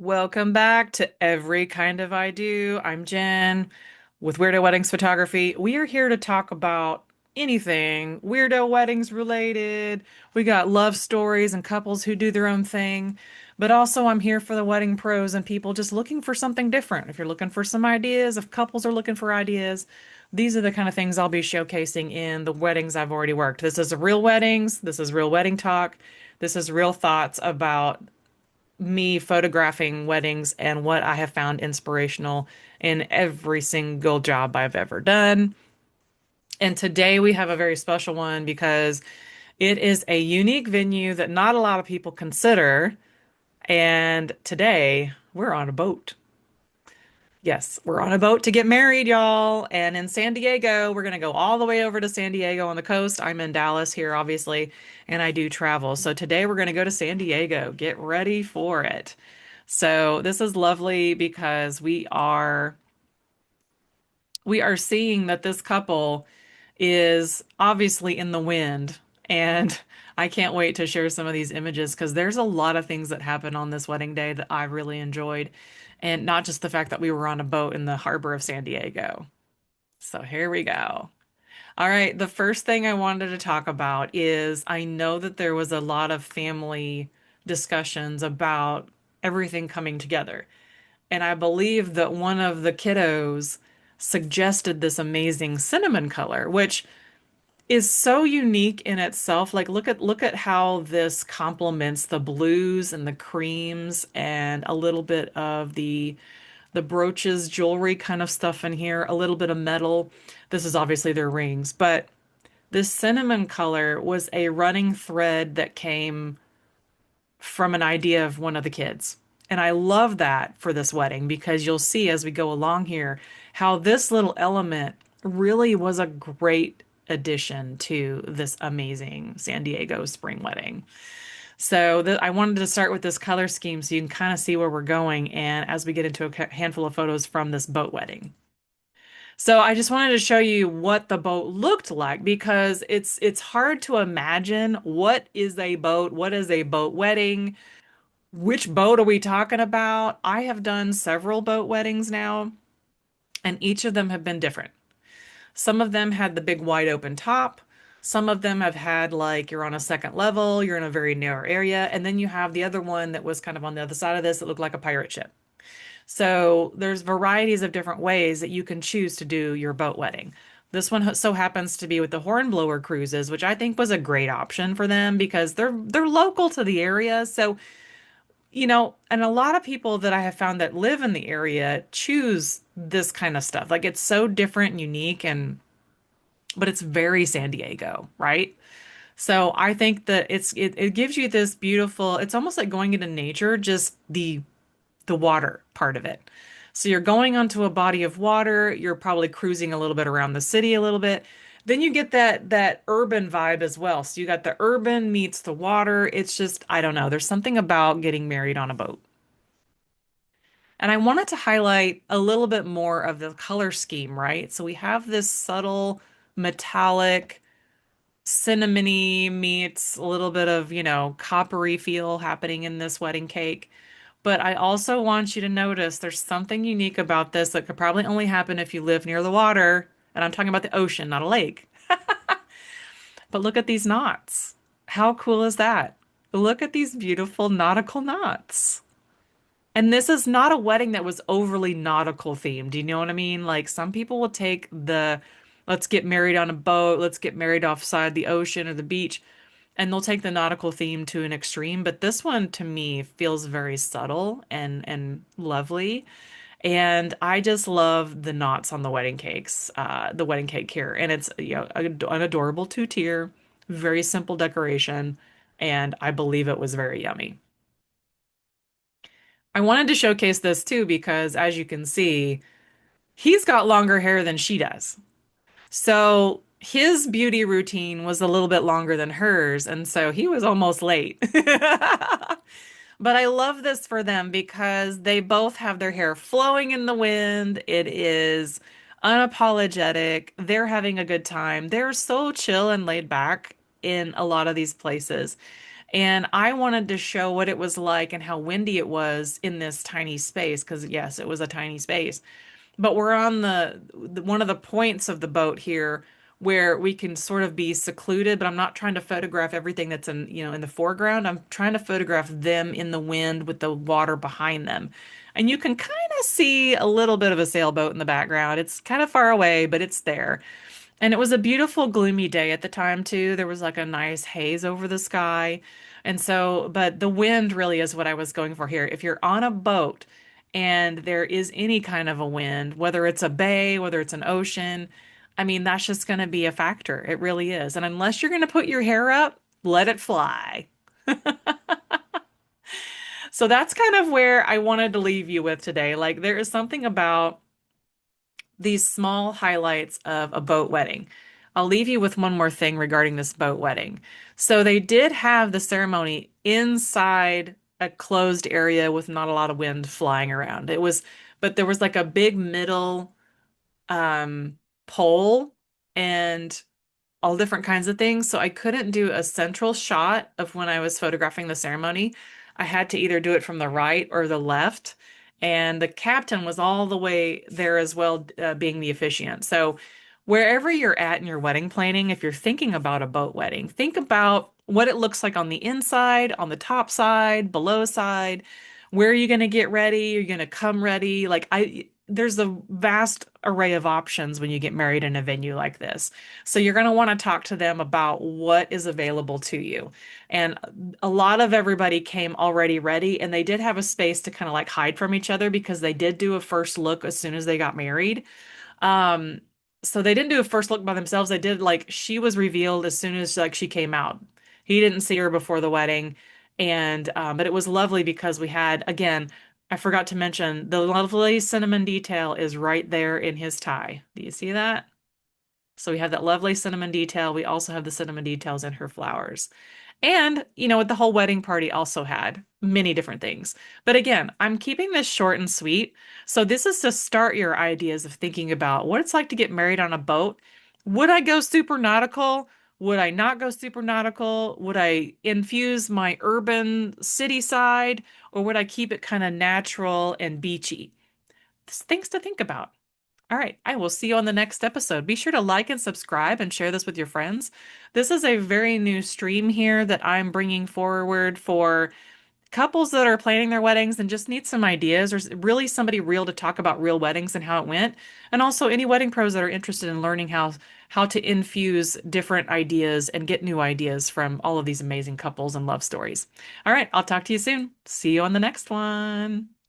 Welcome back to Every Kind of I Do. I'm Jen with Weirdo Weddings Photography. We are here to talk about anything weirdo weddings related. We got love stories and couples who do their own thing. But also, I'm here for the wedding pros and people just looking for something different. If you're looking for some ideas, if couples are looking for ideas, these are the kind of things I'll be showcasing in the weddings I've already worked. This is real weddings. This is real wedding talk. This is real thoughts about me photographing weddings and what I have found inspirational in every single job I've ever done. And today we have a very special one because it is a unique venue that not a lot of people consider. And today we're on a boat. Yes, we're on a boat to get married, y'all. And in San Diego, we're going to go all the way over to San Diego on the coast. I'm in Dallas here, obviously, and I do travel. So today we're going to go to San Diego. Get ready for it. So this is lovely because we are seeing that this couple is obviously in the wind, and I can't wait to share some of these images because there's a lot of things that happened on this wedding day that I really enjoyed, and not just the fact that we were on a boat in the harbor of San Diego. So here we go. All right, the first thing I wanted to talk about is I know that there was a lot of family discussions about everything coming together. And I believe that one of the kiddos suggested this amazing cinnamon color, which is so unique in itself. Like look at how this complements the blues and the creams and a little bit of the brooches, jewelry kind of stuff in here, a little bit of metal. This is obviously their rings, but this cinnamon color was a running thread that came from an idea of one of the kids. And I love that for this wedding because you'll see as we go along here how this little element really was a great addition to this amazing San Diego spring wedding. So I wanted to start with this color scheme so you can kind of see where we're going and as we get into a handful of photos from this boat wedding. So I just wanted to show you what the boat looked like because it's hard to imagine what is a boat, what is a boat wedding, which boat are we talking about? I have done several boat weddings now, and each of them have been different. Some of them had the big wide open top. Some of them have had like you're on a second level, you're in a very narrow area, and then you have the other one that was kind of on the other side of this that looked like a pirate ship. So there's varieties of different ways that you can choose to do your boat wedding. This one so happens to be with the Hornblower Cruises, which I think was a great option for them because they're local to the area. So and a lot of people that I have found that live in the area choose this kind of stuff. Like it's so different and unique but it's very San Diego, right? So I think that it gives you this beautiful, it's almost like going into nature, just the water part of it. So you're going onto a body of water, you're probably cruising a little bit around the city a little bit. Then you get that urban vibe as well. So you got the urban meets the water. It's just, I don't know, there's something about getting married on a boat. And I wanted to highlight a little bit more of the color scheme, right? So we have this subtle metallic cinnamony meets a little bit of, coppery feel happening in this wedding cake. But I also want you to notice there's something unique about this that could probably only happen if you live near the water. And I'm talking about the ocean, not a lake. But look at these knots. How cool is that? Look at these beautiful nautical knots. And this is not a wedding that was overly nautical themed. Do you know what I mean? Like some people will take the let's get married on a boat, let's get married offside the ocean or the beach, and they'll take the nautical theme to an extreme. But this one to me feels very subtle and lovely. And I just love the knots on the wedding cakes, the wedding cake here. And it's, an adorable two-tier, very simple decoration. And I believe it was very yummy. I wanted to showcase this too because as you can see, he's got longer hair than she does. So his beauty routine was a little bit longer than hers, and so he was almost late. But I love this for them because they both have their hair flowing in the wind. It is unapologetic. They're having a good time. They're so chill and laid back in a lot of these places. And I wanted to show what it was like and how windy it was in this tiny space, because yes, it was a tiny space. But we're on one of the points of the boat here where we can sort of be secluded, but I'm not trying to photograph everything that's in the foreground. I'm trying to photograph them in the wind with the water behind them. And you can kind of see a little bit of a sailboat in the background. It's kind of far away, but it's there. And it was a beautiful, gloomy day at the time, too. There was like a nice haze over the sky. And so, but the wind really is what I was going for here. If you're on a boat and there is any kind of a wind, whether it's a bay, whether it's an ocean, I mean, that's just going to be a factor. It really is. And unless you're going to put your hair up, let it fly. So that's kind of where I wanted to leave you with today. Like, there is something about these small highlights of a boat wedding. I'll leave you with one more thing regarding this boat wedding. So they did have the ceremony inside a closed area with not a lot of wind flying around. But there was like a big middle um pole and all different kinds of things. So I couldn't do a central shot of when I was photographing the ceremony. I had to either do it from the right or the left. And the captain was all the way there as well, being the officiant. So wherever you're at in your wedding planning, if you're thinking about a boat wedding, think about what it looks like on the inside, on the top side, below side. Where are you going to get ready? Are you going to come ready? There's a vast array of options when you get married in a venue like this. So you're going to want to talk to them about what is available to you. And a lot of everybody came already ready, and they did have a space to kind of like hide from each other because they did do a first look as soon as they got married. Um, so they didn't do a first look by themselves. They did like she was revealed as soon as like she came out. He didn't see her before the wedding. And but it was lovely because we had again, I forgot to mention the lovely cinnamon detail is right there in his tie. Do you see that? So we have that lovely cinnamon detail. We also have the cinnamon details in her flowers. And, what the whole wedding party also had many different things. But again, I'm keeping this short and sweet. So this is to start your ideas of thinking about what it's like to get married on a boat. Would I go super nautical? Would I not go super nautical? Would I infuse my urban city side? Or would I keep it kind of natural and beachy? Things to think about. All right, I will see you on the next episode. Be sure to like and subscribe and share this with your friends. This is a very new stream here that I'm bringing forward for couples that are planning their weddings and just need some ideas, or really somebody real to talk about real weddings and how it went. And also any wedding pros that are interested in learning how to infuse different ideas and get new ideas from all of these amazing couples and love stories. All right, I'll talk to you soon. See you on the next one.